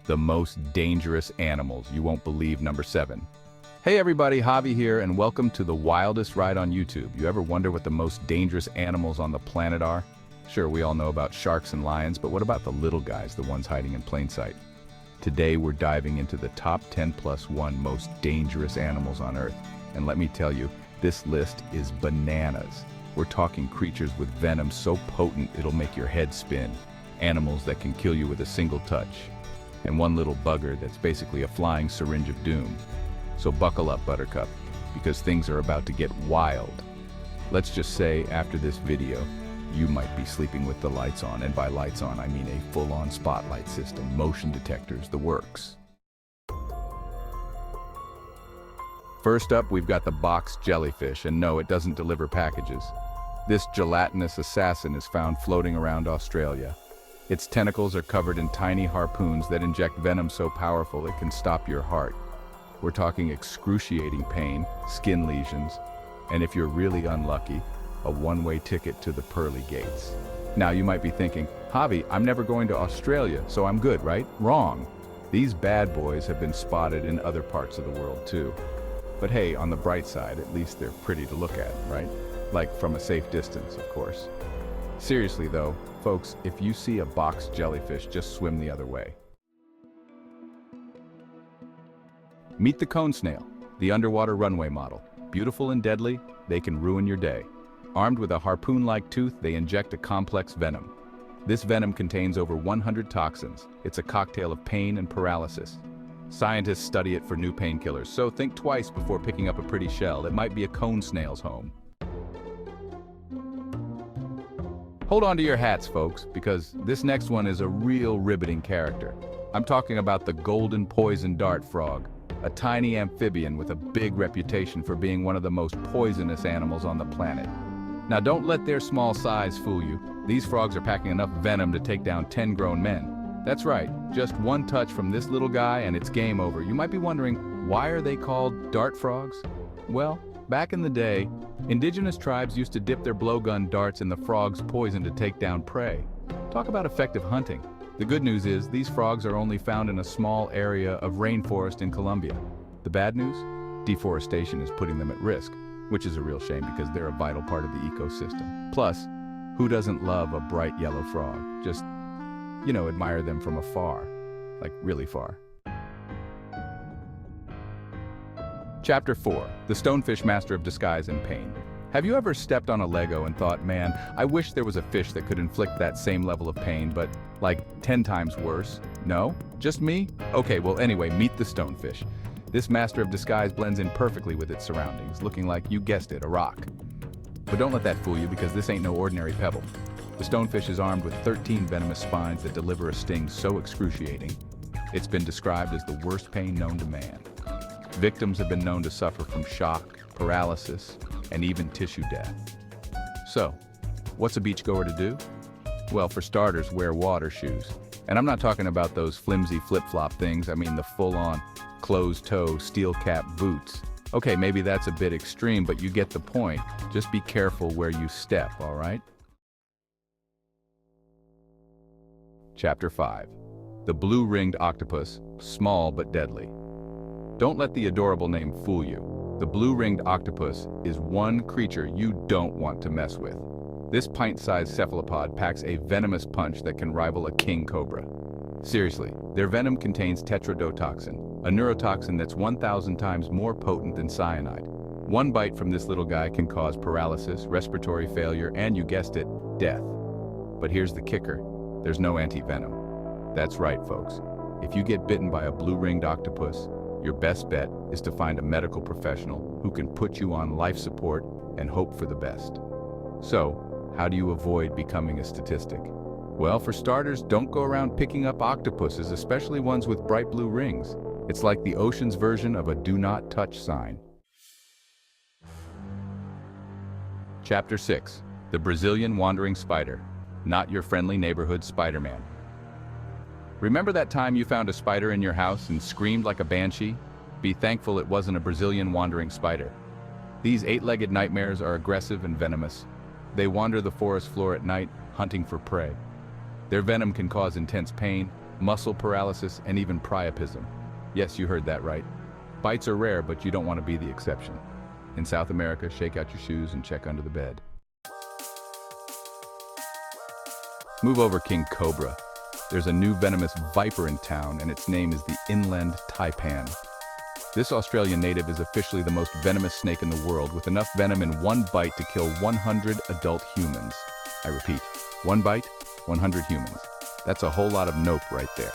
the most dangerous animals. You won't believe number 7. Hey everybody, Javi here, and welcome to the wildest ride on YouTube. You ever wonder what the most dangerous animals on the planet are? Sure, we all know about sharks and lions, but what about the little guys, the ones hiding in plain sight? Today we're diving into the top 10 plus 1 most dangerous animals on Earth. And let me tell you, this list is bananas. We're talking creatures with venom so potent it'll make your head spin. Animals that can kill you with a single touch. And one little bugger that's basically a flying syringe of doom. So buckle up, Buttercup, because things are about to get wild. Let's just say, after this video, you might be sleeping with the lights on, and by lights on, I mean a full-on spotlight system, motion detectors, the works. First up, we've got the box jellyfish, and no, it doesn't deliver packages. This gelatinous assassin is found floating around Australia. Its tentacles are covered in tiny harpoons that inject venom so powerful it can stop your heart. We're talking excruciating pain, skin lesions, and if you're really unlucky, a one-way ticket to the pearly gates. Now you might be thinking, Javi, I'm never going to Australia, so I'm good, right? Wrong. These bad boys have been spotted in other parts of the world too. But hey, on the bright side, at least they're pretty to look at, right? Like from a safe distance, of course. Seriously though, folks, if you see a box jellyfish, just swim the other way. Meet the cone snail, the underwater runway model. Beautiful and deadly, they can ruin your day. Armed with a harpoon-like tooth, they inject a complex venom. This venom contains over 100 toxins. It's a cocktail of pain and paralysis. Scientists study it for new painkillers, so think twice before picking up a pretty shell. It might be a cone snail's home. Hold on to your hats, folks, because this next one is a real riveting character. I'm talking about the golden poison dart frog, a tiny amphibian with a big reputation for being one of the most poisonous animals on the planet. Now don't let their small size fool you. These frogs are packing enough venom to take down 10 grown men. That's right, just one touch from this little guy and it's game over. You might be wondering, why are they called dart frogs? Well, back in the day, indigenous tribes used to dip their blowgun darts in the frog's poison to take down prey. Talk about effective hunting. The good news is, these frogs are only found in a small area of rainforest in Colombia. The bad news? Deforestation is putting them at risk, which is a real shame because they're a vital part of the ecosystem. Plus, who doesn't love a bright yellow frog? Just, admire them from afar, like really far. Chapter 4, the Stonefish Master of Disguise and Pain. Have you ever stepped on a Lego and thought, man, I wish there was a fish that could inflict that same level of pain, but like 10 times worse? No? Just me? Okay, well anyway, meet the stonefish. This master of disguise blends in perfectly with its surroundings, looking like, you guessed it, a rock. But don't let that fool you, because this ain't no ordinary pebble. The stonefish is armed with 13 venomous spines that deliver a sting so excruciating, it's been described as the worst pain known to man. Victims have been known to suffer from shock, paralysis, and even tissue death. So, what's a beachgoer to do? Well, for starters, wear water shoes. And I'm not talking about those flimsy flip-flop things, I mean the full-on, closed-toe, steel-cap boots. Okay, maybe that's a bit extreme, but you get the point. Just be careful where you step, all right? Chapter 5. The blue-ringed octopus, small but deadly. Don't let the adorable name fool you. The blue-ringed octopus is one creature you don't want to mess with. This pint-sized cephalopod packs a venomous punch that can rival a king cobra. Seriously, their venom contains tetrodotoxin, a neurotoxin that's 1,000 times more potent than cyanide. One bite from this little guy can cause paralysis, respiratory failure, and you guessed it, death. But here's the kicker. There's no anti-venom. That's right, folks. If you get bitten by a blue-ringed octopus, your best bet is to find a medical professional who can put you on life support and hope for the best. So, how do you avoid becoming a statistic? Well, for starters, don't go around picking up octopuses, especially ones with bright blue rings. It's like the ocean's version of a do not touch sign. Chapter 6, the Brazilian wandering spider, not your friendly neighborhood Spider-Man. Remember that time you found a spider in your house and screamed like a banshee? Be thankful it wasn't a Brazilian wandering spider. These 8-legged nightmares are aggressive and venomous. They wander the forest floor at night, hunting for prey. Their venom can cause intense pain, muscle paralysis, and even priapism. Yes, you heard that right. Bites are rare, but you don't want to be the exception. In South America, shake out your shoes and check under the bed. Move over, King Cobra. There's a new venomous viper in town, and its name is the inland taipan. This Australian native is officially the most venomous snake in the world, with enough venom in one bite to kill 100 adult humans. I repeat, one bite, 100 humans. That's a whole lot of nope right there.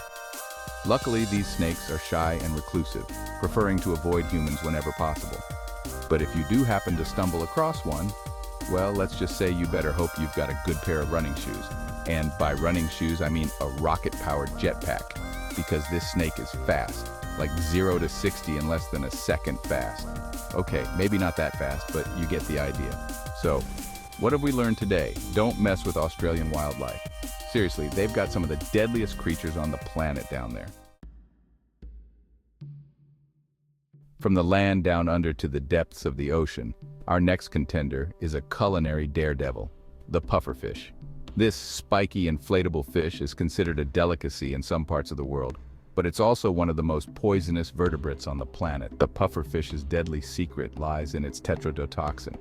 Luckily, these snakes are shy and reclusive, preferring to avoid humans whenever possible. But if you do happen to stumble across one, well, let's just say you better hope you've got a good pair of running shoes. And by running shoes, I mean a rocket-powered jetpack, because this snake is fast, like 0 to 60 in less than a second fast. Okay, maybe not that fast, but you get the idea. So, what have we learned today? Don't mess with Australian wildlife. Seriously, they've got some of the deadliest creatures on the planet down there. From the land down under to the depths of the ocean, our next contender is a culinary daredevil, the pufferfish. This spiky, inflatable fish is considered a delicacy in some parts of the world, but it's also one of the most poisonous vertebrates on the planet. The pufferfish's deadly secret lies in its tetrodotoxin,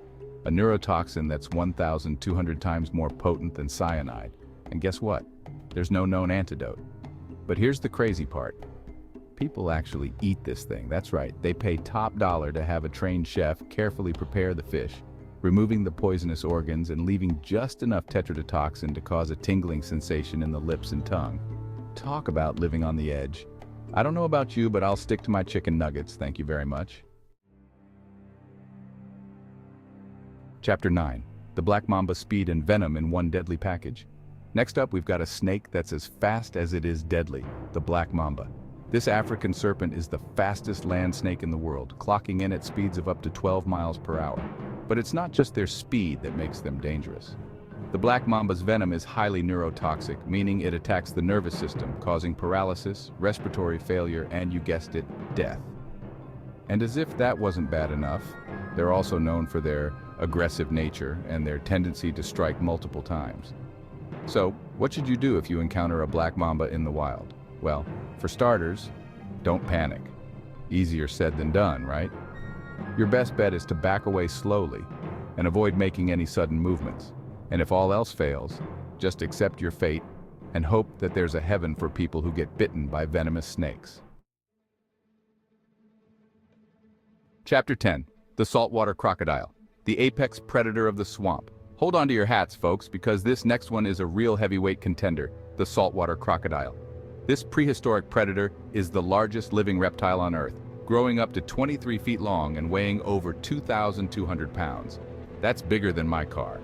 a neurotoxin that's 1,200 times more potent than cyanide. And guess what? There's no known antidote. But here's the crazy part. People actually eat this thing. That's right, they pay top dollar to have a trained chef carefully prepare the fish, removing the poisonous organs and leaving just enough tetrodotoxin to cause a tingling sensation in the lips and tongue. Talk about living on the edge. I don't know about you, but I'll stick to my chicken nuggets, thank you very much. Chapter 9. The Black Mamba's speed and venom in one deadly package. Next up, we've got a snake that's as fast as it is deadly, the Black Mamba. This African serpent is the fastest land snake in the world, clocking in at speeds of up to 12 miles per hour. But it's not just their speed that makes them dangerous. The Black Mamba's venom is highly neurotoxic, meaning it attacks the nervous system, causing paralysis, respiratory failure, and you guessed it, death. And as if that wasn't bad enough, they're also known for their aggressive nature and their tendency to strike multiple times. So, what should you do if you encounter a Black Mamba in the wild? Well, for starters, don't panic. Easier said than done, right? Your best bet is to back away slowly and avoid making any sudden movements. And if all else fails, just accept your fate and hope that there's a heaven for people who get bitten by venomous snakes. Chapter 10. The Saltwater Crocodile, the apex predator of the swamp. Hold on to your hats, folks, because this next one is a real heavyweight contender, the saltwater crocodile. This prehistoric predator is the largest living reptile on Earth, growing up to 23 feet long and weighing over 2,200 pounds. That's bigger than my car.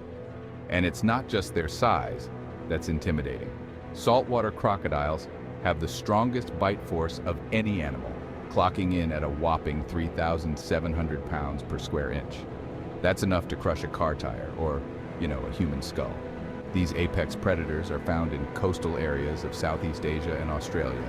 And it's not just their size that's intimidating. Saltwater crocodiles have the strongest bite force of any animal, clocking in at a whopping 3,700 pounds per square inch. That's enough to crush a car tire or, a human skull. These apex predators are found in coastal areas of Southeast Asia and Australia,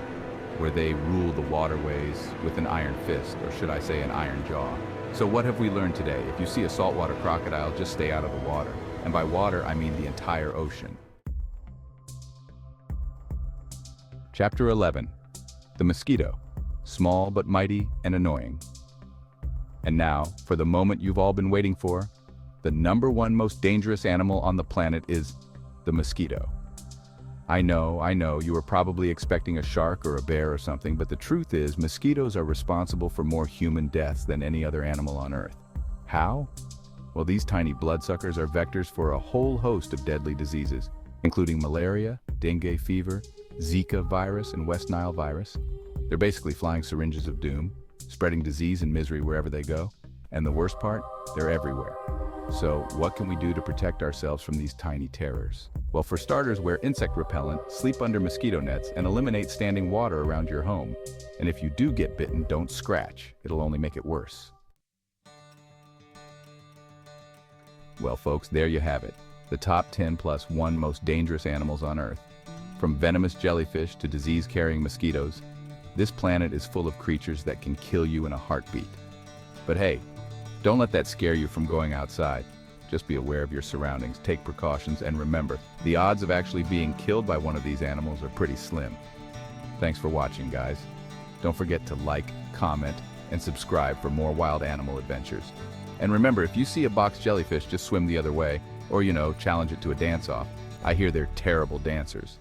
where they rule the waterways with an iron fist, or should I say an iron jaw. So what have we learned today? If you see a saltwater crocodile, just stay out of the water. And by water, I mean the entire ocean. Chapter 11. The mosquito, small but mighty and annoying. And now, for the moment you've all been waiting for, the #1 most dangerous animal on the planet is the mosquito. I know, you were probably expecting a shark or a bear or something, but the truth is, mosquitoes are responsible for more human deaths than any other animal on Earth. How? Well, these tiny bloodsuckers are vectors for a whole host of deadly diseases, including malaria, dengue fever, Zika virus, and West Nile virus. They're basically flying syringes of doom, spreading disease and misery wherever they go. And the worst part, they're everywhere. So what can we do to protect ourselves from these tiny terrors? Well, for starters, wear insect repellent, sleep under mosquito nets, and eliminate standing water around your home. And if you do get bitten, don't scratch. It'll only make it worse. Well, folks, there you have it. The top 10 plus 1 most dangerous animals on Earth. From venomous jellyfish to disease-carrying mosquitoes, this planet is full of creatures that can kill you in a heartbeat. But hey, don't let that scare you from going outside. Just be aware of your surroundings, take precautions, and remember, the odds of actually being killed by one of these animals are pretty slim. Thanks for watching, guys. Don't forget to like, comment, and subscribe for more wild animal adventures. And remember, if you see a box jellyfish, just swim the other way, or challenge it to a dance-off. I hear they're terrible dancers.